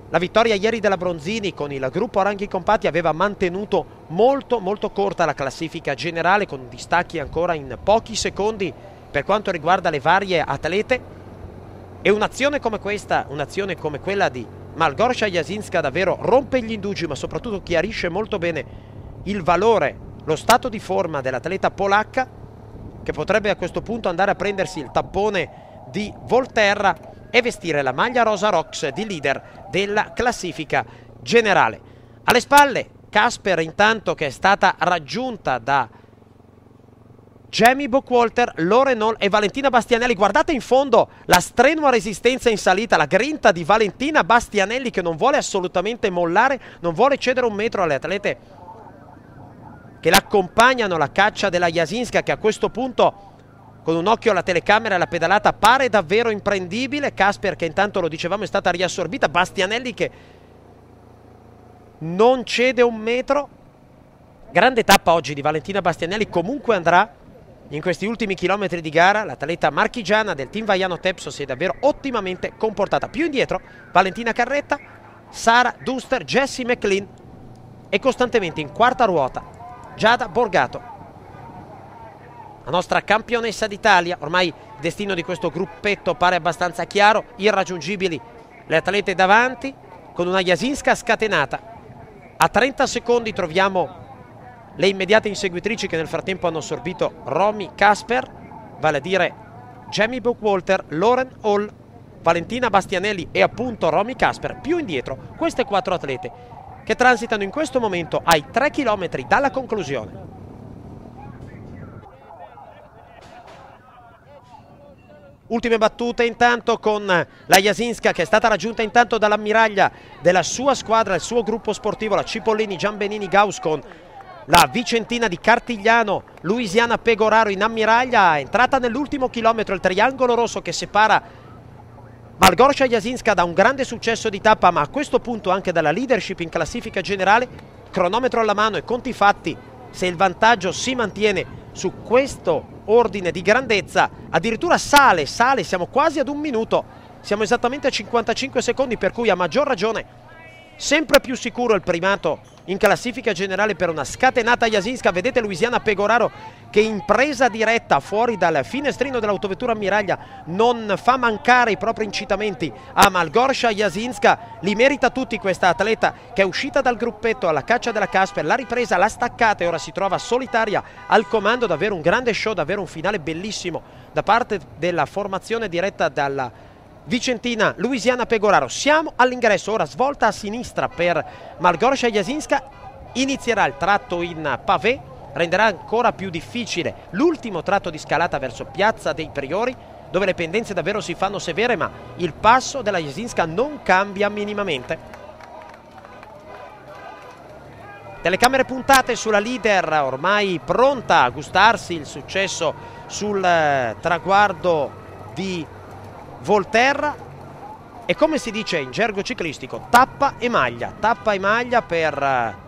la vittoria ieri della Bronzini con il gruppo Aranghi Compatti aveva mantenuto molto corta la classifica generale, con distacchi ancora in pochi secondi per quanto riguarda le varie atlete. E un'azione come questa, un'azione come quella di Malgorzata Jasinska davvero rompe gli indugi, ma soprattutto chiarisce molto bene il valore lo stato di forma dell'atleta polacca, che potrebbe a questo punto andare a prendersi il tappone di Volterra e vestire la maglia rosa Rocks di leader della classifica generale. Alle spalle Casper, intanto, che è stata raggiunta da Jamie Bockwalter, Lauren Hall e Valentina Bastianelli. Guardate in fondo la strenua resistenza in salita, la grinta di Valentina Bastianelli, che non vuole assolutamente mollare, non vuole cedere un metro alle atlete che l'accompagnano alla caccia della Jasinska, che a questo punto, con un occhio alla telecamera e alla pedalata, pare davvero imprendibile. Casper, che intanto, lo dicevamo, è stata riassorbita. Bastianelli che non cede un metro. Grande tappa oggi di Valentina Bastianelli. Comunque andrà in questi ultimi chilometri di gara. L'atleta marchigiana del team Vaiano Tepso si è davvero ottimamente comportata. Più indietro Valentina Carretta, Sara Duster, Jessie McLean e costantemente in quarta ruota Giada Borgato, la nostra campionessa d'Italia. Ormai il destino di questo gruppetto pare abbastanza chiaro. Irraggiungibili le atlete davanti, con una Jasinska scatenata. A 30 secondi troviamo le immediate inseguitrici, che nel frattempo hanno assorbito Romy Casper, vale a dire Jamie Bockwalter, Lauren Hall, Valentina Bastianelli e appunto Romy Casper. Più indietro queste 4 atlete che transitano in questo momento ai 3 km dalla conclusione. Ultime battute intanto, con la Jasinska, che è stata raggiunta intanto dall'ammiraglia della sua squadra, il suo gruppo sportivo, la Cipollini Giambenini Gauss, con la vicentina di Cartigliano, Louisiana Pegoraro in ammiraglia. È entrata nell'ultimo chilometro, il triangolo rosso che separa Malgorzata Jasinska da un grande successo di tappa, ma a questo punto anche dalla leadership in classifica generale. Cronometro alla mano e conti fatti, se il vantaggio si mantiene su questo ordine di grandezza, addirittura sale, siamo quasi ad un minuto, siamo esattamente a 55 secondi, per cui a maggior ragione sempre più sicuro il primato in classifica generale per una scatenata Jasinska. Vedete Louisiana Pegoraro che in presa diretta fuori dal finestrino dell'autovettura ammiraglia non fa mancare i propri incitamenti a Malgorzata Jasinska. Li merita tutti questa atleta, che è uscita dal gruppetto alla caccia della Casper, l'ha ripresa, l'ha staccata e ora si trova solitaria al comando. Davvero un grande show, davvero un finale bellissimo da parte della formazione diretta dalla vicentina Louisiana Pegoraro. Siamo all'ingresso, ora svolta a sinistra per Malgorzata Jasinska, inizierà il tratto in pavé, renderà ancora più difficile l'ultimo tratto di scalata verso Piazza dei Priori, dove le pendenze davvero si fanno severe, ma il passo della Jasinska non cambia minimamente. Telecamere puntate sulla leader, ormai pronta a gustarsi il successo sul traguardo di Volterra, e come si dice in gergo ciclistico, tappa e maglia per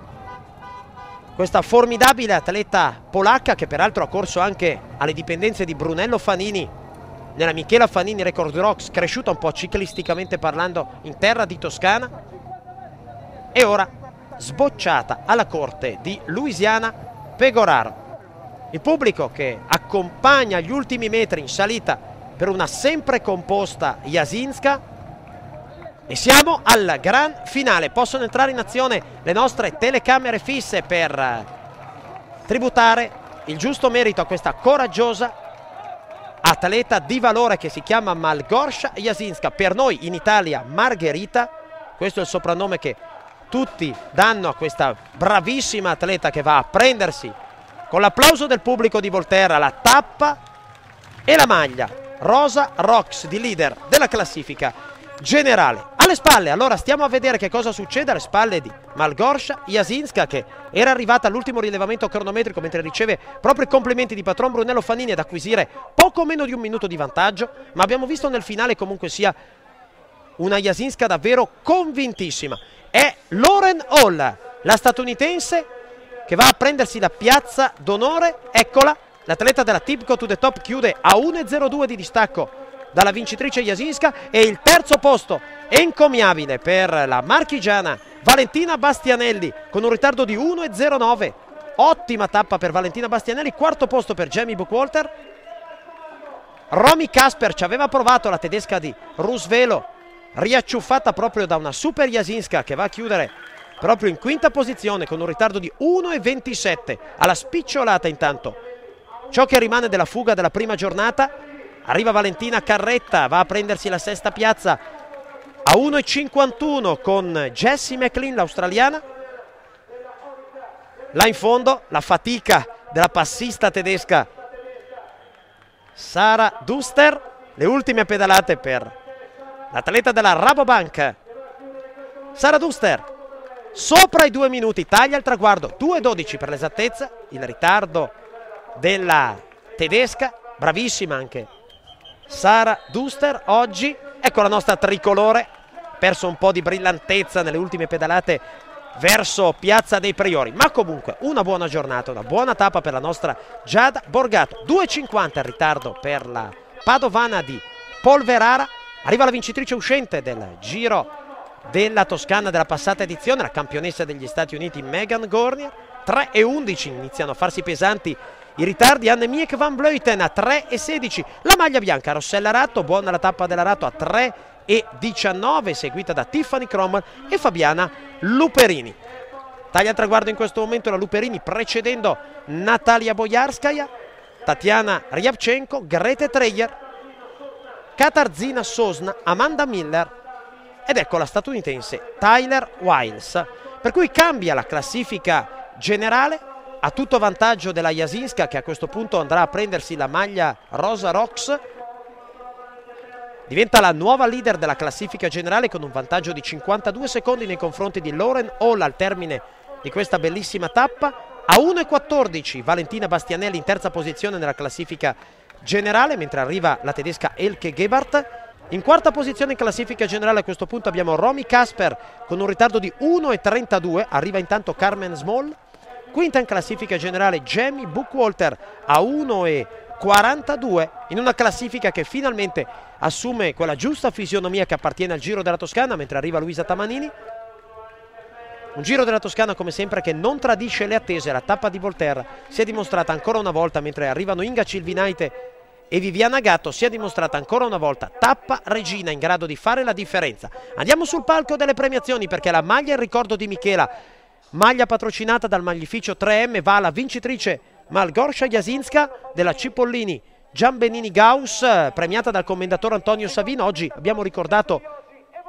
questa formidabile atleta polacca, che peraltro ha corso anche alle dipendenze di Brunello Fanini nella Michela Fanini Record Rocks, cresciuta un po' ciclisticamente parlando in terra di Toscana, e ora sbocciata alla corte di Louisiana Pegoraro. Il pubblico che accompagna gli ultimi metri in salita per una sempre composta Jasinska, e siamo al gran finale. Possono entrare in azione le nostre telecamere fisse per tributare il giusto merito a questa coraggiosa atleta di valore che si chiama Malgorzata Jasinska, per noi in Italia Margherita. Questo è il soprannome che tutti danno a questa bravissima atleta, che va a prendersi con l'applauso del pubblico di Volterra la tappa e la maglia rosa Rocks di leader della classifica generale. Alle spalle, allora, stiamo a vedere che cosa succede alle spalle di Malgorzata Jasinska, che era arrivata all'ultimo rilevamento cronometrico, mentre riceve proprio i complimenti di patron Brunello Fanini, ad acquisire poco meno di un minuto di vantaggio, ma abbiamo visto nel finale comunque sia una Jasinska davvero convintissima. È Lauren Hall, la statunitense, che va a prendersi la piazza d'onore. Eccola, l'atleta della Tibco to the Top chiude a 1,02 di distacco dalla vincitrice Jasinska, e il terzo posto encomiabile per la marchigiana Valentina Bastianelli con un ritardo di 1,09. Ottima tappa per Valentina Bastianelli. Quarto posto per Jamie Bockwalter. Romy Casper ci aveva provato, la tedesca di Rusvelo, riacciuffata proprio da una super Jasinska che va a chiudere proprio in quinta posizione con un ritardo di 1,27 alla spicciolata. Intanto ciò che rimane della fuga della prima giornata, arriva Valentina Carretta, va a prendersi la sesta piazza a 1,51 con Jessie McLean, l'australiana. Là in fondo la fatica della passista tedesca Sarah Duster, le ultime pedalate per l'atleta della Rabobank. Sarah Duster sopra i 2 minuti, taglia il traguardo, 2,12 per l'esattezza, il ritardo della tedesca, bravissima anche Sarah Duster oggi. Ecco la nostra tricolore, perso un po' di brillantezza nelle ultime pedalate verso Piazza dei Priori, ma comunque una buona giornata, una buona tappa per la nostra Giada Borgato. 2,50 il ritardo per la padovana di Polverara. Arriva la vincitrice uscente del Giro della Toscana della passata edizione, la campionessa degli Stati Uniti Megan Gornier. 3,11 iniziano a farsi pesanti i ritardi. Annemiek van Vleuten a 3,16. La maglia bianca Rossella Ratto, buona la tappa della Ratto a 3,19, seguita da Tiffany Cromwell e Fabiana Luperini. Taglia il traguardo in questo momento la Luperini, precedendo Natalia Bojarskaja, Tatiana Ryabchenko, Grete Treyer, Katarzyna Sosna, Amanda Miller ed ecco la statunitense Tyler Wiles. Per cui cambia la classifica generale a tutto vantaggio della Jasinska, che a questo punto andrà a prendersi la maglia Rosa Rocks. Diventa la nuova leader della classifica generale con un vantaggio di 52 secondi nei confronti di Lauren Hall al termine di questa bellissima tappa. A 1,14 Valentina Bastianelli in terza posizione nella classifica generale, mentre arriva la tedesca Elke Gebhardt. In quarta posizione in classifica generale a questo punto abbiamo Romy Kasper con un ritardo di 1,32, arriva intanto Carmen Small. Quinta in classifica generale Jamie Buckwalter a 1,42, in una classifica che finalmente assume quella giusta fisionomia che appartiene al Giro della Toscana, mentre arriva Luisa Tamanini. Un Giro della Toscana come sempre che non tradisce le attese. La tappa di Volterra si è dimostrata ancora una volta, mentre arrivano Inga Cilvinaite e Viviana Gatto, si è dimostrata ancora una volta tappa regina in grado di fare la differenza. Andiamo sul palco delle premiazioni, perché la maglia in ricordo di Michela, maglia patrocinata dal maglificio 3M, va alla vincitrice Malgorzata Jasinska della Cipollini Giambenini Gauss, premiata dal commendatore Antonio Savino. Oggi abbiamo ricordato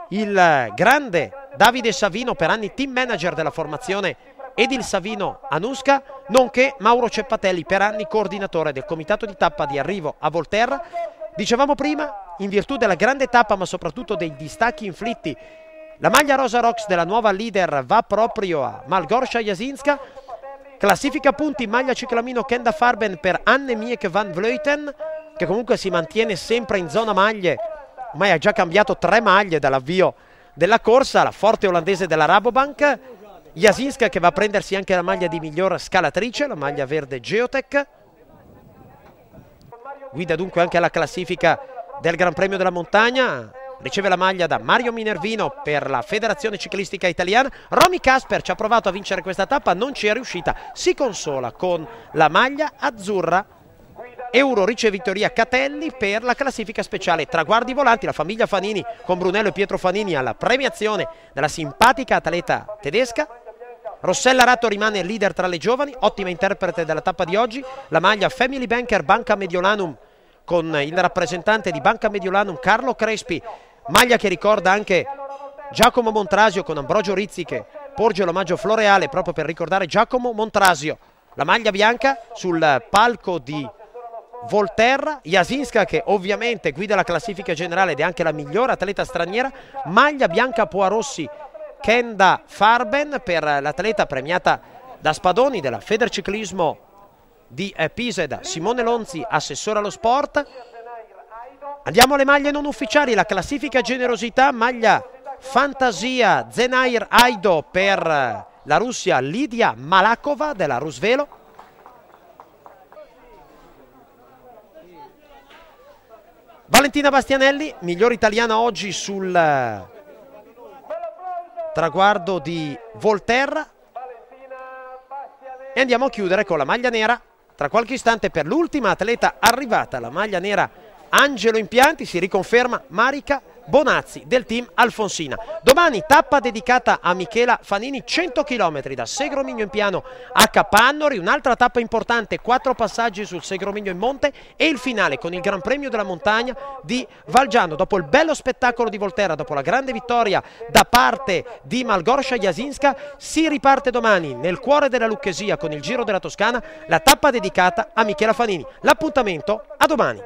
il grande Davide Savino, per anni team manager della formazione Edil Savino Anuska, nonché Mauro Ceppatelli, per anni coordinatore del comitato di tappa di arrivo a Volterra. Dicevamo prima, in virtù della grande tappa ma soprattutto dei distacchi inflitti, la maglia Rosa Rocks della nuova leader va proprio a Malgorzata Jasinska. Classifica punti maglia ciclamino Kenda Farben per Annemiek van Vleuten, che comunque si mantiene sempre in zona maglie, ormai ha già cambiato 3 maglie dall'avvio della corsa, la forte olandese della Rabobank. Jasinska che va a prendersi anche la maglia di miglior scalatrice, la maglia verde Geotech. Guida dunque anche alla classifica del Gran Premio della Montagna. Riceve la maglia da Mario Minervino per la Federazione Ciclistica Italiana. Romy Kasper ci ha provato a vincere questa tappa, non ci è riuscita, si consola con la maglia azzurra. Euro Ricevitoria Catelli per la classifica speciale traguardi volanti. La famiglia Fanini con Brunello e Pietro Fanini alla premiazione della simpatica atleta tedesca. Rossella Ratto rimane leader tra le giovani, ottima interprete della tappa di oggi. La maglia Family Banker Banca Mediolanum con il rappresentante di Banca Mediolanum Carlo Crespi, maglia che ricorda anche Giacomo Montrasio, con Ambrogio Rizzi che porge l'omaggio floreale proprio per ricordare Giacomo Montrasio. La maglia bianca sul palco di Volterra, Jasinska che ovviamente guida la classifica generale ed è anche la migliore atleta straniera. Maglia bianca Poirossi Kenda Farben per l'atleta premiata da Spadoni della Federciclismo di Pisa, da Simone Lonzi, assessore allo sport. Andiamo alle maglie non ufficiali, la classifica generosità, maglia Fantasia Zenair Aido per la Russia Lidia Malakova della Rusvelo. Valentina Bastianelli, miglior italiana oggi sul traguardo di Volterra. E andiamo a chiudere con la maglia nera tra qualche istante per l'ultima atleta arrivata, la maglia nera Angelo Impianti. Si riconferma Marica Bonazzi del team Alfonsina. Domani tappa dedicata a Michela Fanini, 100 km da Segromigno in Piano a Capannori, un'altra tappa importante, 4 passaggi sul Segromigno in Monte e il finale con il Gran Premio della Montagna di Valgiano. Dopo il bello spettacolo di Volterra, dopo la grande vittoria da parte di Malgorzata Jasinska, si riparte domani nel cuore della Lucchesia con il Giro della Toscana, la tappa dedicata a Michela Fanini. L'appuntamento a domani.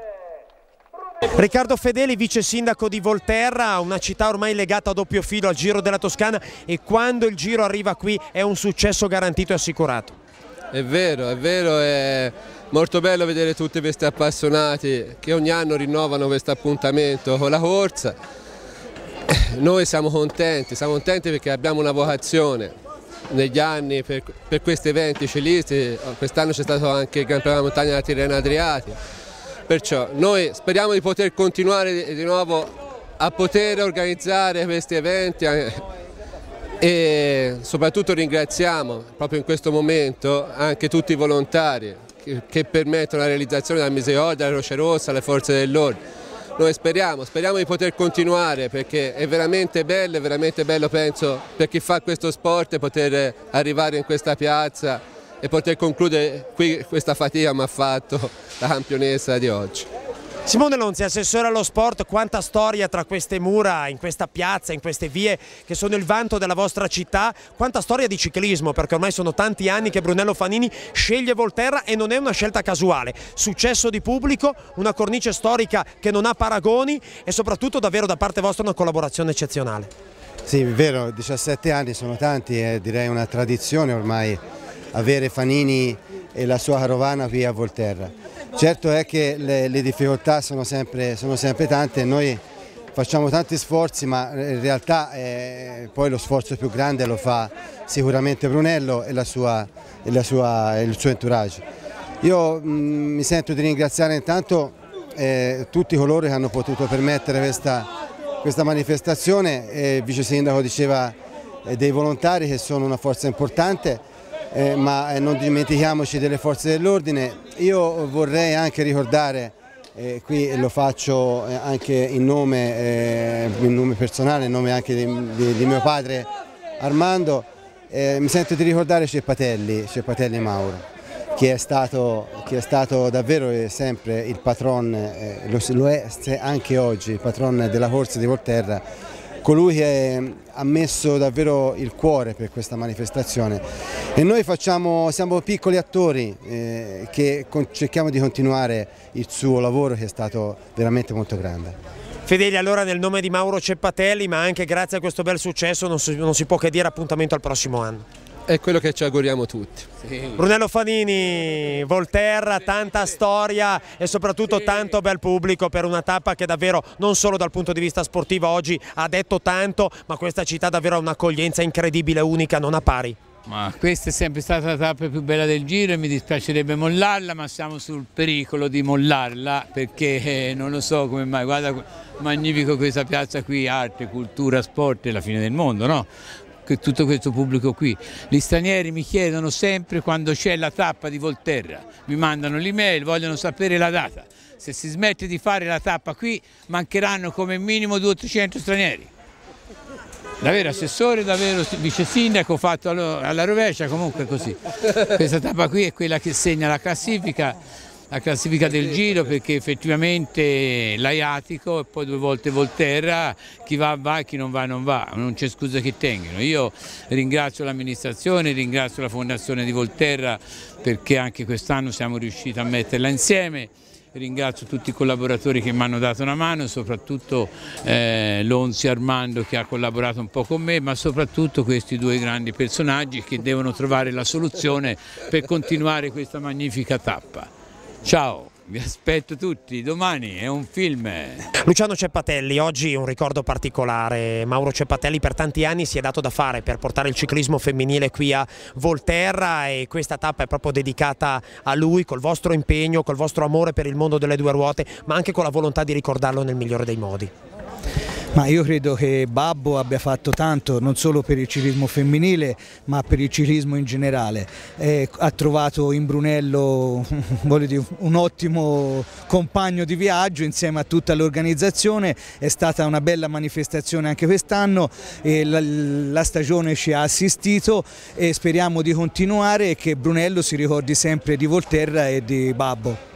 Riccardo Fedeli, vice sindaco di Volterra, una città ormai legata a doppio filo al Giro della Toscana, e quando il Giro arriva qui è un successo garantito e assicurato. È vero, è molto bello vedere tutti questi appassionati che ogni anno rinnovano questo appuntamento con la corsa. Noi siamo contenti perché abbiamo una vocazione negli anni per questi eventi ciclisti. Quest'anno c'è stato anche il Gran Premio della Montagna della Tirrenia Adriatica. Perciò noi speriamo di poter continuare di nuovo a poter organizzare questi eventi e soprattutto ringraziamo proprio in questo momento anche tutti i volontari che permettono la realizzazione della Misericordia, della Croce Rossa, alle forze dell'ordine. Noi speriamo di poter continuare perché è veramente bello penso per chi fa questo sport poter arrivare in questa piazza e poter concludere qui questa fatica mi ha fatto la campionessa di oggi. Simone Lonzi, assessore allo sport, quanta storia tra queste mura, in questa piazza, in queste vie che sono il vanto della vostra città, quanta storia di ciclismo, perché ormai sono tanti anni che Brunello Fanini sceglie Volterra e non è una scelta casuale. Successo di pubblico, una cornice storica che non ha paragoni e soprattutto davvero da parte vostra una collaborazione eccezionale. Sì, è vero, 17 anni sono tanti, è direi una tradizione ormai avere Fanini e la sua carovana qui a Volterra. Certo è che le difficoltà sono sempre tante e noi facciamo tanti sforzi, ma in realtà poi lo sforzo più grande lo fa sicuramente Brunello e il suo entourage. Io mi sento di ringraziare intanto tutti coloro che hanno potuto permettere questa manifestazione. Il vice sindaco diceva dei volontari che sono una forza importante. Ma non dimentichiamoci delle forze dell'ordine. Io vorrei anche ricordare, qui lo faccio anche in nome personale, in nome anche di mio padre Armando, mi sento di ricordare Ceppatelli Mauro, che è stato davvero sempre il patron, lo è anche oggi, il patron della corsa di Volterra, colui che ha messo davvero il cuore per questa manifestazione e noi siamo piccoli attori che cerchiamo di continuare il suo lavoro che è stato veramente molto grande. Fedeli, allora nel nome di Mauro Ceppatelli, ma anche grazie a questo bel successo non si può che dire appuntamento al prossimo anno. È quello che ci auguriamo tutti. Sì. Brunello Fanini, Volterra, tanta storia e soprattutto tanto bel pubblico per una tappa che davvero non solo dal punto di vista sportivo oggi ha detto tanto, ma questa città davvero ha un'accoglienza incredibile, unica, non a pari. Ma questa è sempre stata la tappa più bella del Giro e mi dispiacerebbe mollarla, ma siamo sul pericolo di mollarla perché non lo so come mai, guarda magnifico questa piazza qui, arte, cultura, sport è la fine del mondo, no? Tutto questo pubblico qui. Gli stranieri mi chiedono sempre quando c'è la tappa di Volterra, mi mandano l'email, vogliono sapere la data. Se si smette di fare la tappa qui mancheranno come minimo 200-300 stranieri. Davvero assessore, davvero vice sindaco, fatto alla rovescia, comunque così. Questa tappa qui è quella che segna la classifica del Giro, perché effettivamente l'Aiatico e poi 2 volte Volterra, chi va va e chi non va non va, non c'è scusa che tengano. Io ringrazio l'amministrazione, ringrazio la Fondazione di Volterra perché anche quest'anno siamo riusciti a metterla insieme. Ringrazio tutti i collaboratori che mi hanno dato una mano, soprattutto Lonzi Armando che ha collaborato un po' con me, ma soprattutto questi 2 grandi personaggi che devono trovare la soluzione per continuare questa magnifica tappa. Ciao, vi aspetto tutti, domani è un film. Luciano Ceppatelli, oggi un ricordo particolare. Mauro Ceppatelli per tanti anni si è dato da fare per portare il ciclismo femminile qui a Volterra e questa tappa è proprio dedicata a lui, col vostro impegno, col vostro amore per il mondo delle 2 ruote, ma anche con la volontà di ricordarlo nel migliore dei modi. Ma io credo che Babbo abbia fatto tanto non solo per il ciclismo femminile ma per il ciclismo in generale. Ha trovato in Brunello un ottimo compagno di viaggio insieme a tutta l'organizzazione, è stata una bella manifestazione anche quest'anno e la stagione ci ha assistito e speriamo di continuare e che Brunello si ricordi sempre di Volterra e di Babbo.